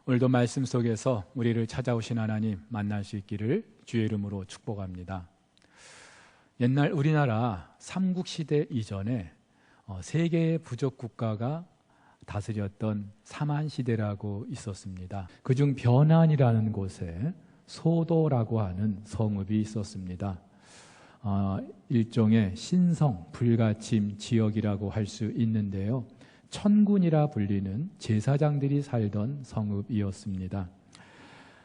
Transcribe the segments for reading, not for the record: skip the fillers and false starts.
오늘도 말씀 속에서 우리를 찾아오신 하나님 만날 수 있기를 주의 이름으로 축복합니다. 옛날 우리나라 삼국시대 이전에 세 개의 부족 국가가 다스렸던 삼한시대라고 있었습니다. 그중 변한이라는 곳에 소도라고 하는 성읍이 있었습니다. 일종의 신성 불가침 지역이라고 할 수 있는데요, 천군이라 불리는 제사장들이 살던 성읍이었습니다.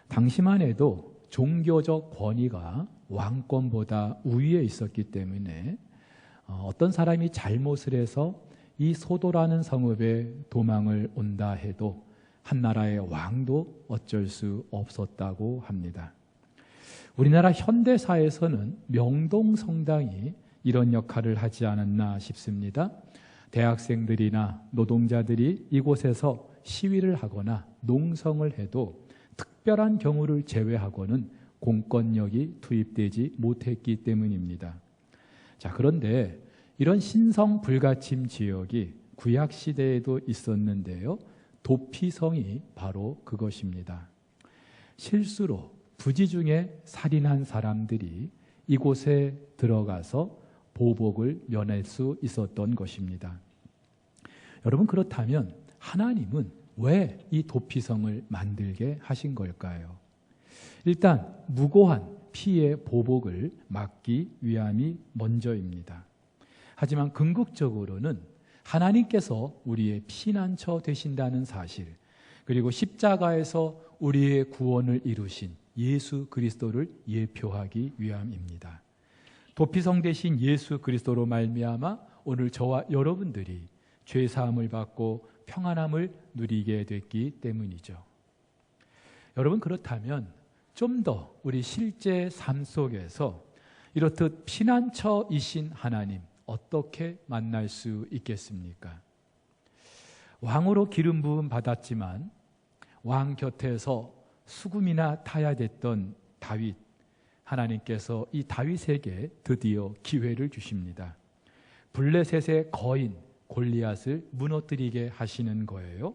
당시만 해도 종교적 권위가 왕권보다 우위에 있었기 때문에 어떤 사람이 잘못을 해서 이 소도라는 성읍에 도망을 온다 해도 한 나라의 왕도 어쩔 수 없었다고 합니다. 우리나라 현대사에서는 명동성당이 이런 역할을 하지 않았나 싶습니다. 대학생들이나 노동자들이 이곳에서 시위를 하거나 농성을 해도 특별한 경우를 제외하고는 공권력이 투입되지 못했기 때문입니다. 자, 그런데 이런 신성 불가침 지역이 구약시대에도 있었는데요, 도피성이 바로 그것입니다. 실수로 부지 중에 살인한 사람들이 이곳에 들어가서 보복을 면할 수 있었던 것입니다. 여러분, 그렇다면 하나님은 왜 이 도피성을 만들게 하신 걸까요? 일단 무고한 피해 보복을 막기 위함이 먼저입니다. 하지만 궁극적으로는 하나님께서 우리의 피난처 되신다는 사실, 그리고 십자가에서 우리의 구원을 이루신 예수 그리스도를 예표하기 위함입니다. 도피성 되신 예수 그리스도로 말미암아 오늘 저와 여러분들이 죄 사함을 받고 평안함을 누리게 됐기 때문이죠. 여러분, 그렇다면 좀 더 우리 실제 삶 속에서 이렇듯 피난처이신 하나님 어떻게 만날 수 있겠습니까? 왕으로 기름 부음 받았지만 왕 곁에서 수금이나 타야 됐던 다윗, 하나님께서 이 다윗에게 드디어 기회를 주십니다. 블레셋의 거인 골리앗을 무너뜨리게 하시는 거예요.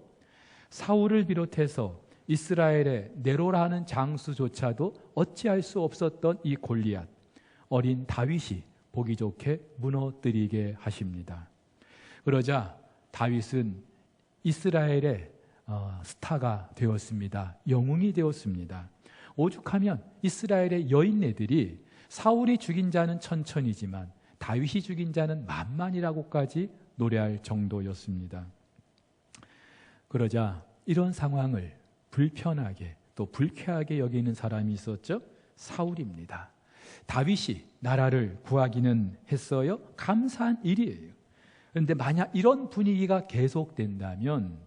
사울을 비롯해서 이스라엘의 네로라는 장수조차도 어찌할 수 없었던 이 골리앗, 어린 다윗이 보기 좋게 무너뜨리게 하십니다. 그러자 다윗은 이스라엘의 스타가 되었습니다. 영웅이 되었습니다. 오죽하면 이스라엘의 여인네들이 사울이 죽인 자는 천천이지만 다윗이 죽인 자는 만만이라고까지 노래할 정도였습니다. 그러자 이런 상황을 불편하게 또 불쾌하게 여기는 사람이 있었죠. 사울입니다. 다윗이 나라를 구하기는 했어요. 감사한 일이에요. 그런데 만약 이런 분위기가 계속된다면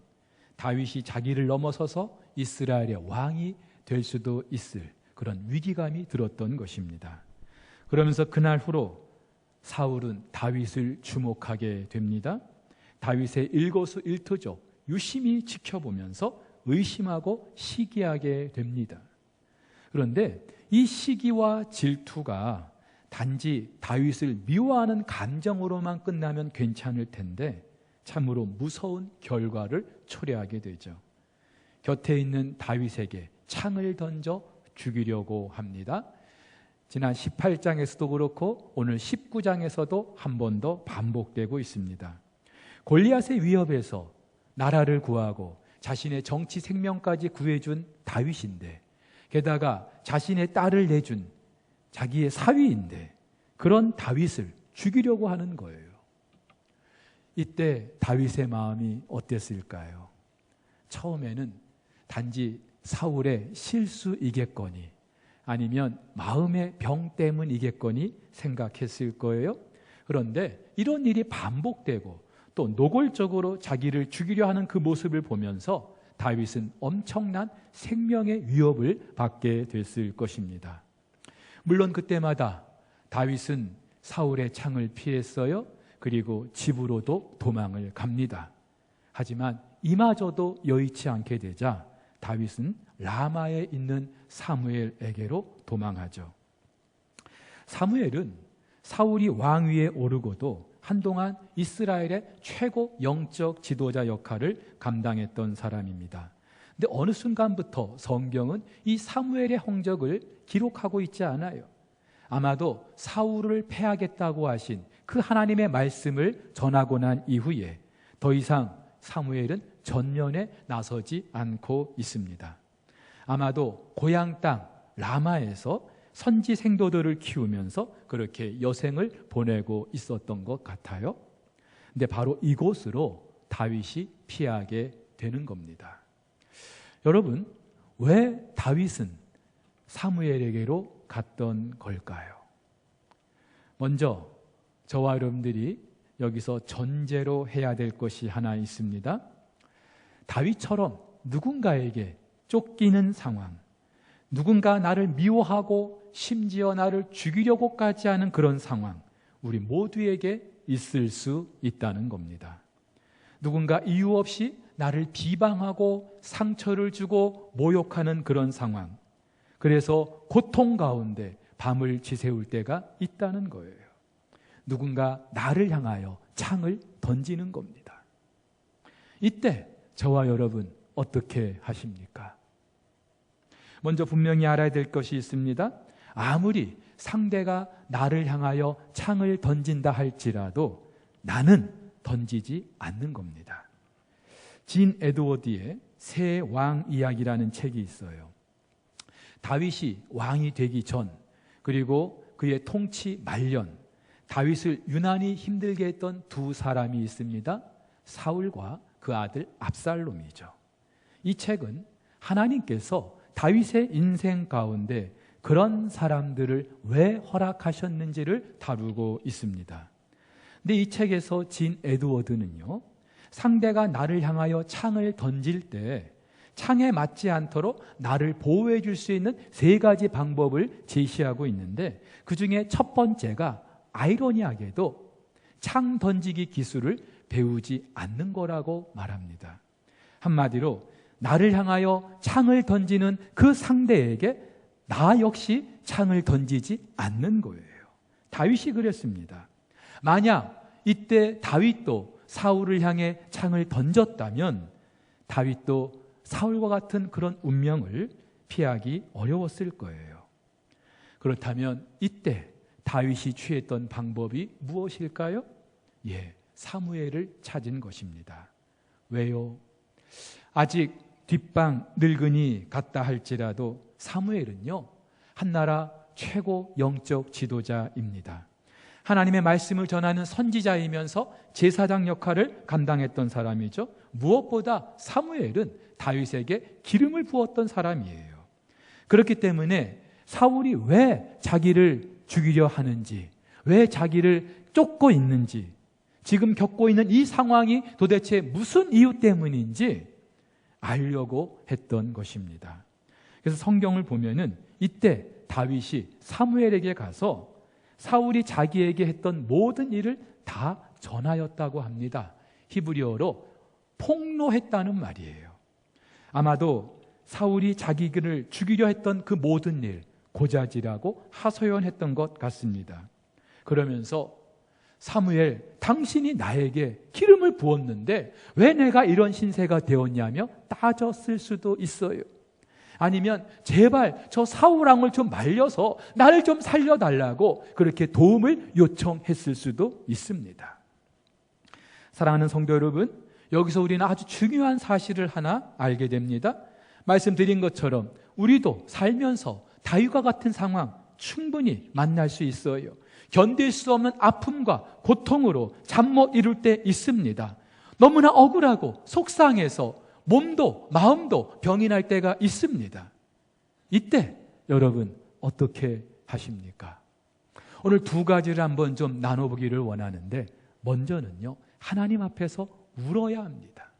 다윗이 자기를 넘어서서 이스라엘의 왕이 될 수도 있을 그런 위기감이 들었던 것입니다. 그러면서 그날 후로 사울은 다윗을 주목하게 됩니다. 다윗의 일거수일투족 유심히 지켜보면서 의심하고 시기하게 됩니다. 그런데 이 시기와 질투가 단지 다윗을 미워하는 감정으로만 끝나면 괜찮을 텐데 참으로 무서운 결과를 초래하게 되죠. 곁에 있는 다윗에게 창을 던져 죽이려고 합니다. 지난 18장에서도 그렇고 오늘 19장에서도 한 번 더 반복되고 있습니다. 골리앗의 위협에서 나라를 구하고 자신의 정치 생명까지 구해준 다윗인데, 게다가 자신의 딸을 내준 자기의 사위인데 그런 다윗을 죽이려고 하는 거예요. 이때 다윗의 마음이 어땠을까요? 처음에는 단지 사울의 실수이겠거니 아니면 마음의 병 때문이겠거니 생각했을 거예요. 그런데 이런 일이 반복되고 또 노골적으로 자기를 죽이려 하는 그 모습을 보면서 다윗은 엄청난 생명의 위협을 받게 됐을 것입니다. 물론 그때마다 다윗은 사울의 창을 피했어요. 그리고 집으로도 도망을 갑니다. 하지만 이마저도 여의치 않게 되자 다윗은 라마에 있는 사무엘에게로 도망하죠. 사무엘은 사울이 왕위에 오르고도 한동안 이스라엘의 최고 영적 지도자 역할을 감당했던 사람입니다. 근데 어느 순간부터 성경은 이 사무엘의 행적을 기록하고 있지 않아요. 아마도 사울을 패하겠다고 하신 그 하나님의 말씀을 전하고 난 이후에 더 이상 사무엘은 전면에 나서지 않고 있습니다. 아마도 고향 땅 라마에서 선지 생도들을 키우면서 그렇게 여생을 보내고 있었던 것 같아요. 근데 바로 이곳으로 다윗이 피하게 되는 겁니다. 여러분, 왜 다윗은 사무엘에게로 갔던 걸까요? 먼저 저와 여러분들이 여기서 전제로 해야 될 것이 하나 있습니다. 다윗처럼 누군가에게 쫓기는 상황, 누군가 나를 미워하고 심지어 나를 죽이려고까지 하는 그런 상황, 우리 모두에게 있을 수 있다는 겁니다. 누군가 이유 없이 나를 비방하고 상처를 주고 모욕하는 그런 상황, 그래서 고통 가운데 밤을 지새울 때가 있다는 거예요. 누군가 나를 향하여 창을 던지는 겁니다. 이때 저와 여러분 어떻게 하십니까? 먼저 분명히 알아야 될 것이 있습니다. 아무리 상대가 나를 향하여 창을 던진다 할지라도 나는 던지지 않는 겁니다. 진 에드워드의 새 왕 이야기라는 책이 있어요. 다윗이 왕이 되기 전, 그리고 그의 통치 말년, 다윗을 유난히 힘들게 했던 두 사람이 있습니다. 사울과 그 아들 압살롬이죠. 이 책은 하나님께서 다윗의 인생 가운데 그런 사람들을 왜 허락하셨는지를 다루고 있습니다. 근데 이 책에서 진 에드워드는요, 상대가 나를 향하여 창을 던질 때 창에 맞지 않도록 나를 보호해 줄 수 있는 세 가지 방법을 제시하고 있는데, 그 중에 첫 번째가 아이러니하게도 창 던지기 기술을 배우지 않는 거라고 말합니다. 한마디로 나를 향하여 창을 던지는 그 상대에게 나 역시 창을 던지지 않는 거예요. 다윗이 그랬습니다. 만약 이때 다윗도 사울을 향해 창을 던졌다면 다윗도 사울과 같은 그런 운명을 피하기 어려웠을 거예요. 그렇다면 이때 다윗이 취했던 방법이 무엇일까요? 사무엘을 찾은 것입니다. 왜요? 아직 뒷방 늙은이 같다 할지라도 사무엘은요, 한나라 최고 영적 지도자입니다. 하나님의 말씀을 전하는 선지자이면서 제사장 역할을 감당했던 사람이죠. 무엇보다 사무엘은 다윗에게 기름을 부었던 사람이에요. 그렇기 때문에 사울이 왜 자기를 죽이려 하는지, 왜 자기를 쫓고 있는지, 지금 겪고 있는 이 상황이 도대체 무슨 이유 때문인지 알려고 했던 것입니다. 그래서 성경을 보면은 이때 다윗이 사무엘에게 가서 사울이 자기에게 했던 모든 일을 다 전하였다고 합니다. 히브리어로 폭로했다는 말이에요. 아마도 사울이 자기를 죽이려 했던 그 모든 일, 고자질하고 하소연했던 것 같습니다. 그러면서 사무엘, 당신이 나에게 기름을 부었는데 왜 내가 이런 신세가 되었냐며 따졌을 수도 있어요. 아니면 제발 저 사울왕을 좀 말려서 나를 좀 살려달라고 그렇게 도움을 요청했을 수도 있습니다. 사랑하는 성도 여러분, 여기서 우리는 아주 중요한 사실을 하나 알게 됩니다. 말씀드린 것처럼 우리도 살면서 다윗과 같은 상황 충분히 만날 수 있어요. 견딜 수 없는 아픔과 고통으로 잠 못 이룰 때 있습니다. 너무나 억울하고 속상해서 몸도 마음도 병이 날 때가 있습니다. 이때 여러분 어떻게 하십니까? 오늘 두 가지를 한번 좀 나눠보기를 원하는데, 먼저는요, 하나님 앞에서 울어야 합니다.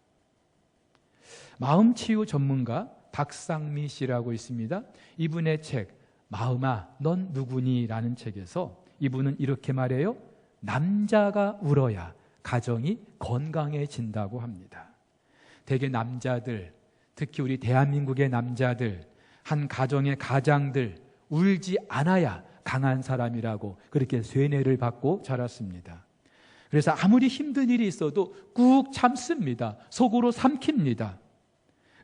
마음치유 전문가 박상미 씨라고 있습니다. 이분의 책 마음아 넌 누구니? 라는 책에서 이분은 이렇게 말해요. 남자가 울어야 가정이 건강해진다고 합니다. 대개 남자들, 특히 우리 대한민국의 남자들, 한 가정의 가장들 울지 않아야 강한 사람이라고 그렇게 쇠뇌를 받고 자랐습니다. 그래서 아무리 힘든 일이 있어도 꾹 참습니다. 속으로 삼킵니다.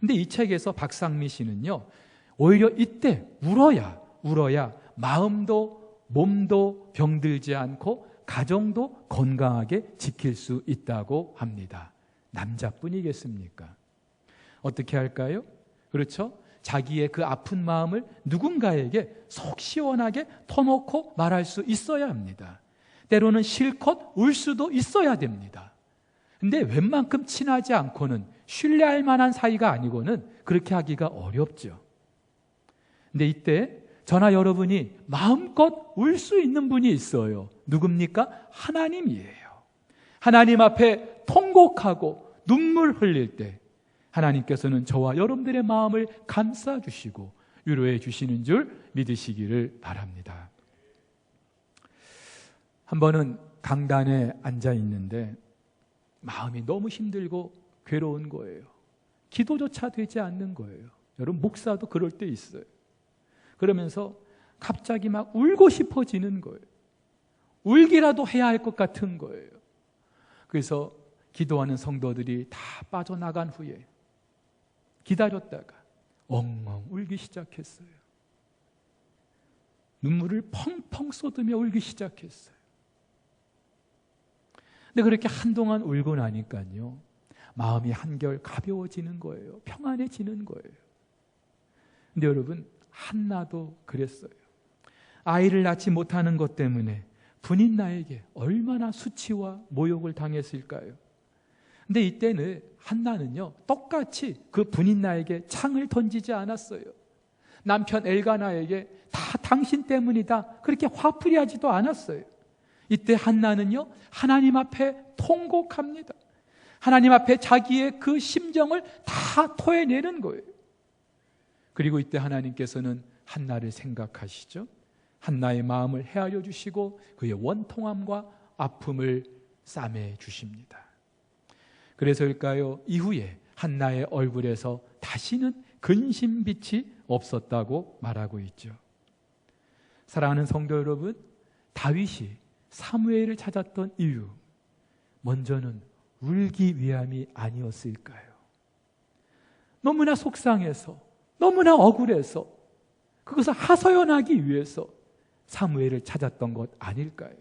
근데 이 책에서 박상미 씨는요, 오히려 이때 울어야 마음도 몸도 병들지 않고 가정도 건강하게 지킬 수 있다고 합니다. 남자뿐이겠습니까? 어떻게 할까요? 그렇죠? 자기의 그 아픈 마음을 누군가에게 속 시원하게 터놓고 말할 수 있어야 합니다. 때로는 실컷 울 수도 있어야 됩니다. 근데 웬만큼 친하지 않고는, 신뢰할 만한 사이가 아니고는 그렇게 하기가 어렵죠. 근데 이때 저나 여러분이 마음껏 울 수 있는 분이 있어요. 누굽니까? 하나님이에요. 하나님 앞에 통곡하고 눈물 흘릴 때 하나님께서는 저와 여러분들의 마음을 감싸주시고 위로해 주시는 줄 믿으시기를 바랍니다. 한 번은 강단에 앉아 있는데 마음이 너무 힘들고 괴로운 거예요. 기도조차 되지 않는 거예요. 여러분, 목사도 그럴 때 있어요. 그러면서 갑자기 막 울고 싶어지는 거예요. 울기라도 해야 할 것 같은 거예요. 그래서 기도하는 성도들이 다 빠져나간 후에 기다렸다가 엉엉 울기 시작했어요. 눈물을 펑펑 쏟으며 울기 시작했어요. 근데 그렇게 한동안 울고 나니까요, 마음이 한결 가벼워지는 거예요. 평안해지는 거예요. 근데 여러분, 한나도 그랬어요. 아이를 낳지 못하는 것 때문에 분인 나에게 얼마나 수치와 모욕을 당했을까요? 근데 이때는 한나는요, 똑같이 그 분인 나에게 창을 던지지 않았어요. 남편 엘가나에게 다 당신 때문이다 그렇게 화풀이 하지도 않았어요. 이때 한나는요, 하나님 앞에 통곡합니다. 하나님 앞에 자기의 그 심정을 다 토해내는 거예요. 그리고 이때 하나님께서는 한나를 생각하시죠. 한나의 마음을 헤아려 주시고 그의 원통함과 아픔을 싸매 주십니다. 그래서일까요? 이후에 한나의 얼굴에서 다시는 근심빛이 없었다고 말하고 있죠. 사랑하는 성도 여러분, 다윗이 사무엘을 찾았던 이유, 먼저는 울기 위함이 아니었을까요? 너무나 속상해서, 너무나 억울해서, 그것을 하소연하기 위해서 사무엘을 찾았던 것 아닐까요?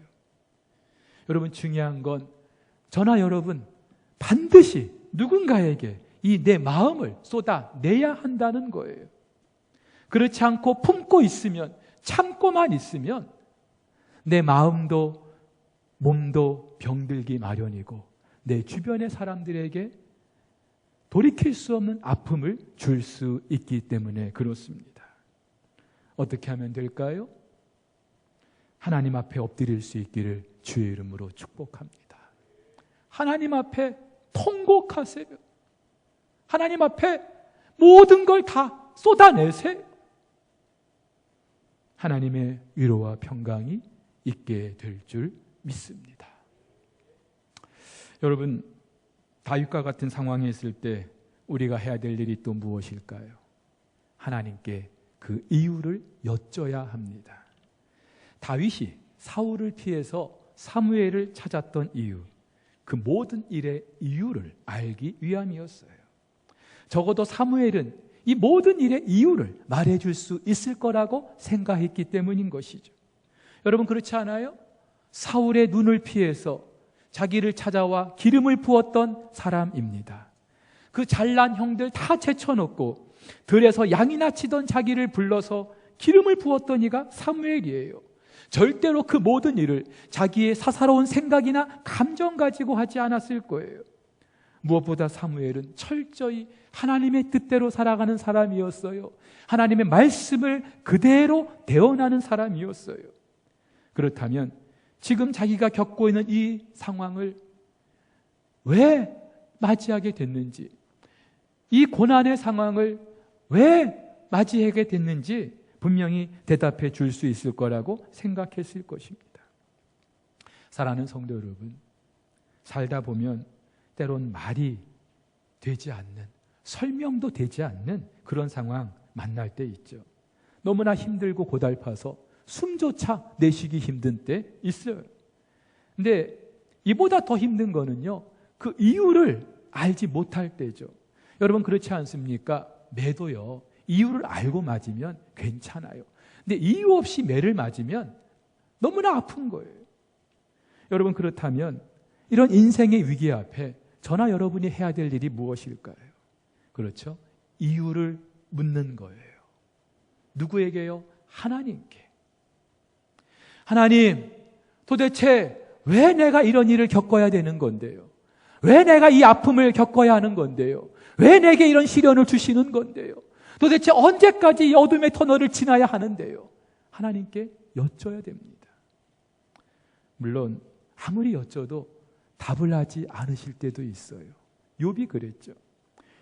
여러분, 중요한 건 저나 여러분 반드시 누군가에게 이 내 마음을 쏟아내야 한다는 거예요. 그렇지 않고 품고 있으면, 참고만 있으면 내 마음도 몸도 병들기 마련이고 내 주변의 사람들에게 돌이킬 수 없는 아픔을 줄 수 있기 때문에 그렇습니다. 어떻게 하면 될까요? 하나님 앞에 엎드릴 수 있기를 주의 이름으로 축복합니다. 하나님 앞에 통곡하세요. 하나님 앞에 모든 걸 다 쏟아내세요. 하나님의 위로와 평강이 있게 될 줄 믿습니다. 여러분, 다윗과 같은 상황에 있을 때 우리가 해야 될 일이 또 무엇일까요? 하나님께 그 이유를 여쭤야 합니다. 다윗이 사울을 피해서 사무엘을 찾았던 이유, 그 모든 일의 이유를 알기 위함이었어요. 적어도 사무엘은 이 모든 일의 이유를 말해줄 수 있을 거라고 생각했기 때문인 것이죠. 여러분, 그렇지 않아요? 사울의 눈을 피해서 자기를 찾아와 기름을 부었던 사람입니다. 그 잘난 형들 다 제쳐놓고 들에서 양이나 치던 자기를 불러서 기름을 부었던 이가 사무엘이에요. 절대로 그 모든 일을 자기의 사사로운 생각이나 감정 가지고 하지 않았을 거예요. 무엇보다 사무엘은 철저히 하나님의 뜻대로 살아가는 사람이었어요. 하나님의 말씀을 그대로 대언하는 사람이었어요. 그렇다면 지금 자기가 겪고 있는 이 상황을 왜 맞이하게 됐는지, 이 고난의 상황을 왜 맞이하게 됐는지 분명히 대답해 줄 수 있을 거라고 생각했을 것입니다. 사랑하는 성도 여러분, 살다 보면 때론 말이 되지 않는, 설명도 되지 않는 그런 상황 만날 때 있죠. 너무나 힘들고 고달파서 숨조차 내쉬기 힘든 때 있어요. 근데 이보다 더 힘든 거는요, 그 이유를 알지 못할 때죠. 여러분 그렇지 않습니까? 매도요, 이유를 알고 맞으면 괜찮아요. 근데 이유 없이 매를 맞으면 너무나 아픈 거예요. 여러분 그렇다면 이런 인생의 위기 앞에 저나 여러분이 해야 될 일이 무엇일까요? 그렇죠? 이유를 묻는 거예요. 누구에게요? 하나님께. 하나님, 도대체 왜 내가 이런 일을 겪어야 되는 건데요? 왜 내가 이 아픔을 겪어야 하는 건데요? 왜 내게 이런 시련을 주시는 건데요? 도대체 언제까지 이 어둠의 터널을 지나야 하는데요? 하나님께 여쭤야 됩니다. 물론 아무리 여쭤도 답을 하지 않으실 때도 있어요. 욥이 그랬죠.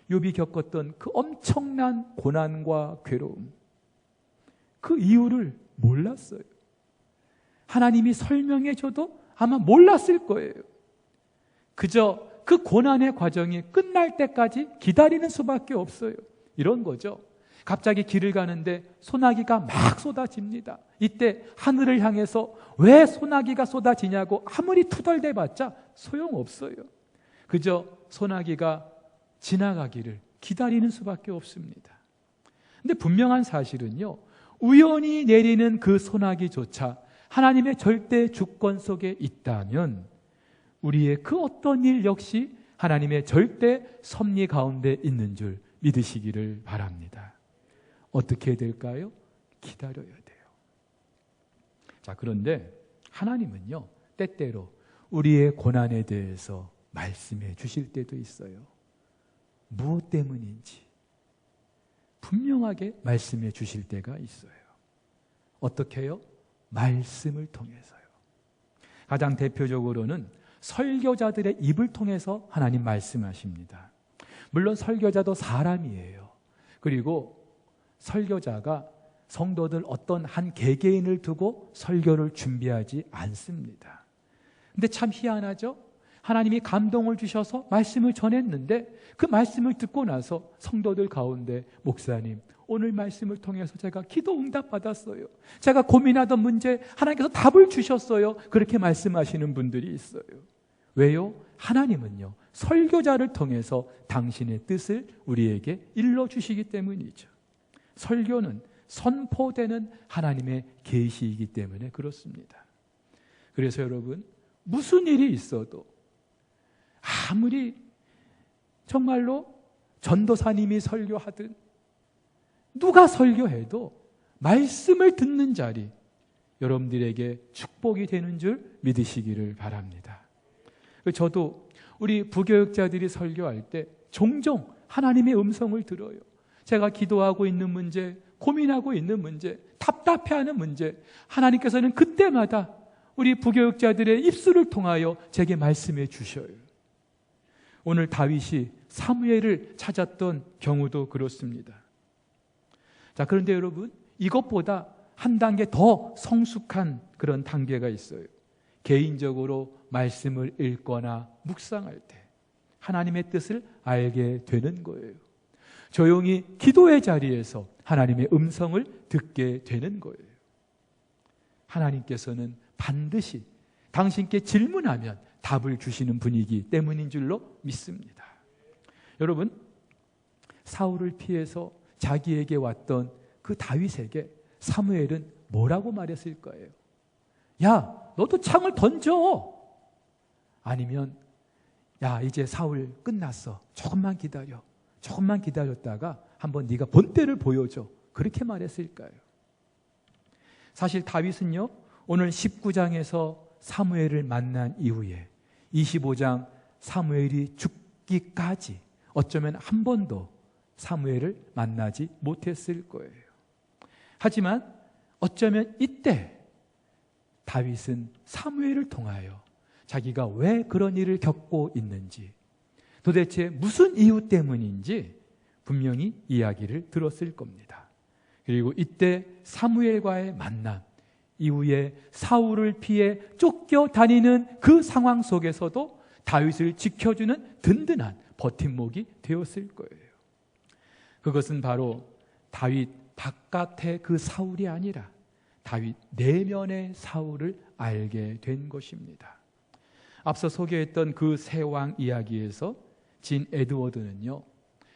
욥이 겪었던 그 엄청난 고난과 괴로움, 그 이유를 몰랐어요. 하나님이 설명해 줘도 아마 몰랐을 거예요. 그저 그 고난의 과정이 끝날 때까지 기다리는 수밖에 없어요. 이런 거죠. 갑자기 길을 가는데 소나기가 막 쏟아집니다. 이때 하늘을 향해서 왜 소나기가 쏟아지냐고 아무리 투덜대봤자 소용없어요. 그저 소나기가 지나가기를 기다리는 수밖에 없습니다. 근데 분명한 사실은요, 우연히 내리는 그 소나기조차 하나님의 절대 주권 속에 있다면 우리의 그 어떤 일 역시 하나님의 절대 섭리 가운데 있는 줄 믿으시기를 바랍니다. 어떻게 될까요? 기다려야 돼요. 자, 그런데 하나님은요, 때때로 우리의 고난에 대해서 말씀해 주실 때도 있어요. 무엇 때문인지 분명하게 말씀해 주실 때가 있어요. 어떻게 해요? 말씀을 통해서요. 가장 대표적으로는 설교자들의 입을 통해서 하나님 말씀하십니다. 물론 설교자도 사람이에요. 그리고 설교자가 성도들 어떤 한 개개인을 두고 설교를 준비하지 않습니다. 근데 참 희한하죠? 하나님이 감동을 주셔서 말씀을 전했는데 그 말씀을 듣고 나서 성도들 가운데 목사님, 오늘 말씀을 통해서 제가 기도 응답 받았어요. 제가 고민하던 문제 하나님께서 답을 주셨어요. 그렇게 말씀하시는 분들이 있어요. 왜요? 하나님은요, 설교자를 통해서 당신의 뜻을 우리에게 일러주시기 때문이죠. 설교는 선포되는 하나님의 계시이기 때문에 그렇습니다. 그래서 여러분, 무슨 일이 있어도 아무리 정말로 전도사님이 설교하든 누가 설교해도 말씀을 듣는 자리, 여러분들에게 축복이 되는 줄 믿으시기를 바랍니다. 저도 우리 부교육자들이 설교할 때 종종 하나님의 음성을 들어요. 제가 기도하고 있는 문제, 고민하고 있는 문제, 답답해하는 문제, 하나님께서는 그때마다 우리 부교육자들의 입술을 통하여 제게 말씀해 주셔요. 오늘 다윗이 사무엘을 찾았던 경우도 그렇습니다. 자, 그런데 여러분, 이것보다 한 단계 더 성숙한 그런 단계가 있어요. 개인적으로 말씀을 읽거나 묵상할 때 하나님의 뜻을 알게 되는 거예요. 조용히 기도의 자리에서 하나님의 음성을 듣게 되는 거예요. 하나님께서는 반드시 당신께 질문하면 답을 주시는 분이기 때문인 줄로 믿습니다. 여러분, 사울을 피해서 자기에게 왔던 그 다윗에게 사무엘은 뭐라고 말했을 거예요? 야, 너도 창을 던져! 아니면 야, 이제 사울 끝났어. 조금만 기다려. 조금만 기다렸다가 한번 네가 본때를 보여줘. 그렇게 말했을까요? 사실 다윗은요, 오늘 19장에서 사무엘을 만난 이후에 25장 사무엘이 죽기까지 어쩌면 한 번도 사무엘을 만나지 못했을 거예요. 하지만 어쩌면 이때 다윗은 사무엘을 통하여 자기가 왜 그런 일을 겪고 있는지, 도대체 무슨 이유 때문인지 분명히 이야기를 들었을 겁니다. 그리고 이때 사무엘과의 만남, 이후에 사울을 피해 쫓겨다니는 그 상황 속에서도 다윗을 지켜주는 든든한 버팀목이 되었을 거예요. 그것은 바로 다윗 바깥의 그 사울이 아니라 다윗 내면의 사울을 알게 된 것입니다. 앞서 소개했던 그 세 왕 이야기에서 진 에드워드는요,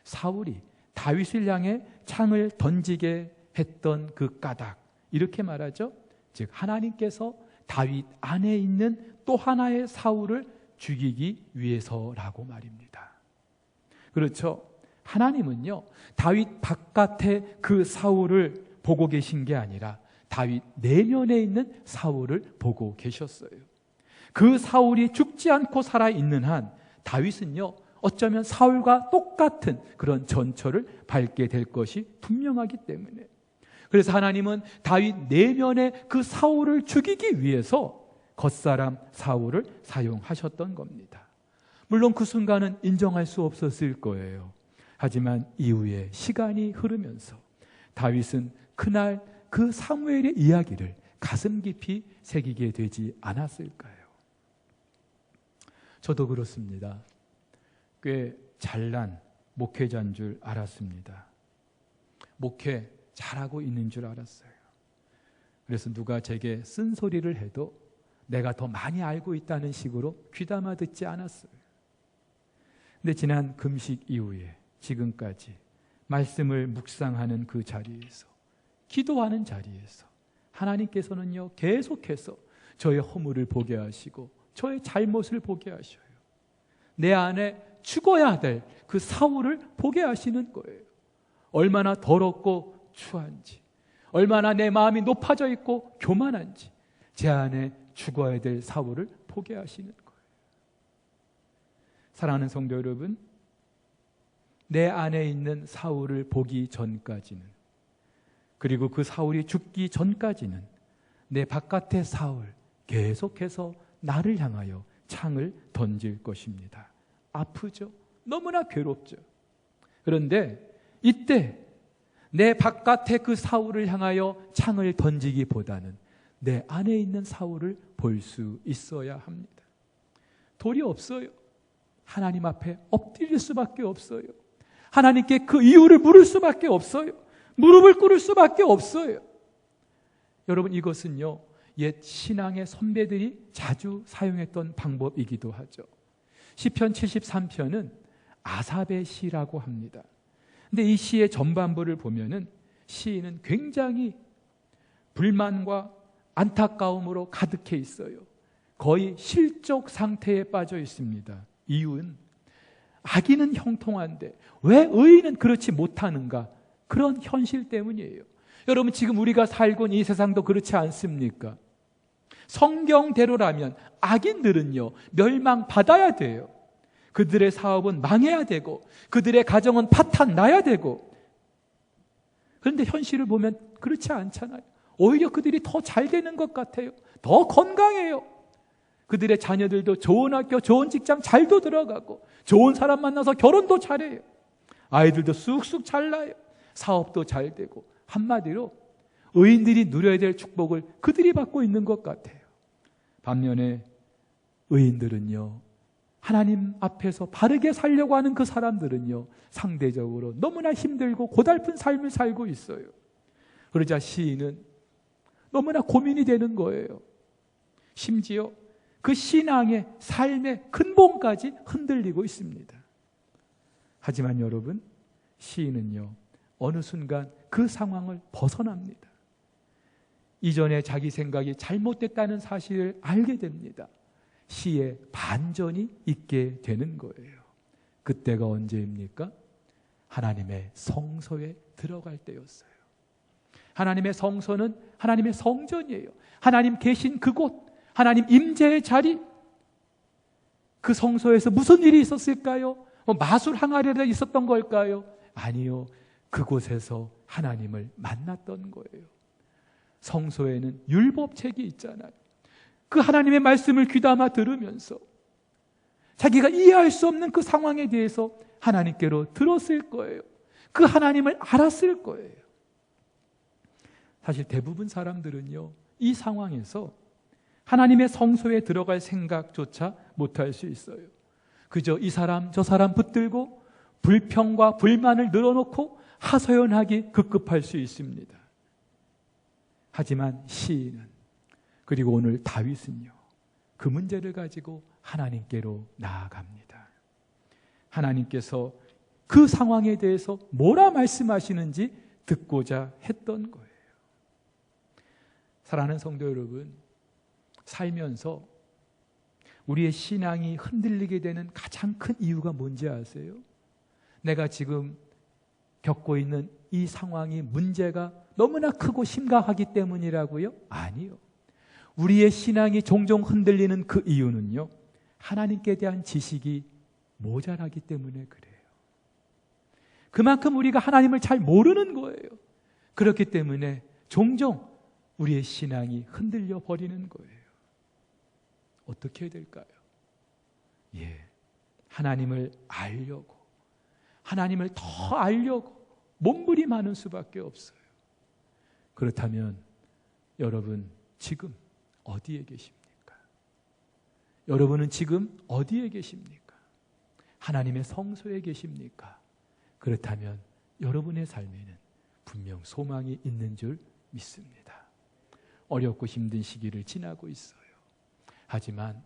사울이 다윗을 향해 창을 던지게 했던 그 까닭, 이렇게 말하죠. 즉 하나님께서 다윗 안에 있는 또 하나의 사울을 죽이기 위해서라고 말입니다. 그렇죠. 하나님은요, 다윗 바깥에 그 사울을 보고 계신 게 아니라 다윗 내면에 있는 사울을 보고 계셨어요. 그 사울이 죽지 않고 살아있는 한 다윗은요, 어쩌면 사울과 똑같은 그런 전철을 밟게 될 것이 분명하기 때문에, 그래서 하나님은 다윗 내면의 그 사울을 죽이기 위해서 겉사람 사울을 사용하셨던 겁니다. 물론 그 순간은 인정할 수 없었을 거예요. 하지만 이후에 시간이 흐르면서 다윗은 그날 그 사무엘의 이야기를 가슴 깊이 새기게 되지 않았을까요? 저도 그렇습니다. 꽤 잘난 목회자인 줄 알았습니다. 목회 잘하고 있는 줄 알았어요. 그래서 누가 제게 쓴소리를 해도 내가 더 많이 알고 있다는 식으로 귀담아 듣지 않았어요. 근데 지난 금식 이후에 지금까지 말씀을 묵상하는 그 자리에서, 기도하는 자리에서 하나님께서는요, 계속해서 저의 허물을 보게 하시고 저의 잘못을 보게 하셔요. 내 안에 죽어야 될 그 사울을 보게 하시는 거예요. 얼마나 더럽고 추한지, 얼마나 내 마음이 높아져 있고 교만한지 제 안에 죽어야 될 사울을 보게 하시는 거예요. 사랑하는 성도 여러분, 내 안에 있는 사울을 보기 전까지는, 그리고 그 사울이 죽기 전까지는 내 바깥의 사울 계속해서 나를 향하여 창을 던질 것입니다. 아프죠? 너무나 괴롭죠. 그런데 이때 내 바깥의 그 사울을 향하여 창을 던지기보다는 내 안에 있는 사울을 볼 수 있어야 합니다. 도리 없어요. 하나님 앞에 엎드릴 수밖에 없어요. 하나님께 그 이유를 물을 수밖에 없어요. 무릎을 꿇을 수밖에 없어요. 여러분, 이것은요, 옛 신앙의 선배들이 자주 사용했던 방법이기도 하죠. 시편 73편은 아삽의 시라고 합니다. 근데 이 시의 전반부를 보면은 시인은 굉장히 불만과 안타까움으로 가득해 있어요. 거의 실족 상태에 빠져 있습니다. 이유는 악인은 형통한데 왜 의인은 그렇지 못하는가? 그런 현실 때문이에요. 여러분, 지금 우리가 살고 있는 이 세상도 그렇지 않습니까? 성경대로라면 악인들은요, 멸망받아야 돼요. 그들의 사업은 망해야 되고 그들의 가정은 파탄 나야 되고, 그런데 현실을 보면 그렇지 않잖아요. 오히려 그들이 더 잘 되는 것 같아요. 더 건강해요. 그들의 자녀들도 좋은 학교, 좋은 직장 잘도 들어가고 좋은 사람 만나서 결혼도 잘해요. 아이들도 쑥쑥 잘 나요. 사업도 잘 되고, 한마디로 의인들이 누려야 될 축복을 그들이 받고 있는 것 같아요. 반면에 의인들은요, 하나님 앞에서 바르게 살려고 하는 그 사람들은요, 상대적으로 너무나 힘들고 고달픈 삶을 살고 있어요. 그러자 시인은 너무나 고민이 되는 거예요. 심지어 그 신앙의 삶의 근본까지 흔들리고 있습니다. 하지만 여러분, 시인은요, 어느 순간 그 상황을 벗어납니다. 이전에 자기 생각이 잘못됐다는 사실을 알게 됩니다. 시에 반전이 있게 되는 거예요. 그때가 언제입니까? 하나님의 성소에 들어갈 때였어요. 하나님의 성소는 하나님의 성전이에요. 하나님 계신 그곳, 하나님 임재의 자리, 그 성소에서 무슨 일이 있었을까요? 마술 항아리가 있었던 걸까요? 아니요. 그곳에서 하나님을 만났던 거예요. 성소에는 율법책이 있잖아요. 그 하나님의 말씀을 귀담아 들으면서 자기가 이해할 수 없는 그 상황에 대해서 하나님께로 들었을 거예요. 그 하나님을 알았을 거예요. 사실 대부분 사람들은요, 이 상황에서 하나님의 성소에 들어갈 생각조차 못할 수 있어요. 그저 이 사람 저 사람 붙들고 불평과 불만을 늘어놓고 하소연하기 급급할 수 있습니다. 하지만 시인은, 그리고 오늘 다윗은요, 그 문제를 가지고 하나님께로 나아갑니다. 하나님께서 그 상황에 대해서 뭐라 말씀하시는지 듣고자 했던 거예요. 사랑하는 성도 여러분, 살면서 우리의 신앙이 흔들리게 되는 가장 큰 이유가 뭔지 아세요? 내가 지금 겪고 있는 이 상황이 문제가 너무나 크고 심각하기 때문이라고요? 아니요. 우리의 신앙이 종종 흔들리는 그 이유는요, 하나님께 대한 지식이 모자라기 때문에 그래요. 그만큼 우리가 하나님을 잘 모르는 거예요. 그렇기 때문에 종종 우리의 신앙이 흔들려 버리는 거예요. 어떻게 해야 될까요? 하나님을 알려고, 하나님을 더 알려고 몸부림하는 수밖에 없어요. 그렇다면 여러분 지금 어디에 계십니까? 여러분은 지금 어디에 계십니까? 하나님의 성소에 계십니까? 그렇다면 여러분의 삶에는 분명 소망이 있는 줄 믿습니다. 어렵고 힘든 시기를 지나고 있어요. 하지만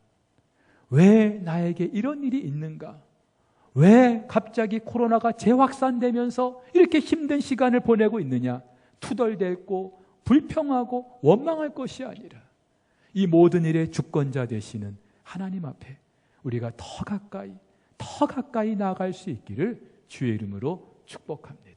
왜 나에게 이런 일이 있는가? 왜 갑자기 코로나가 재확산되면서 이렇게 힘든 시간을 보내고 있느냐? 투덜댔고 불평하고 원망할 것이 아니라 이 모든 일의 주권자 되시는 하나님 앞에 우리가 더 가까이 나아갈 수 있기를 주의 이름으로 축복합니다.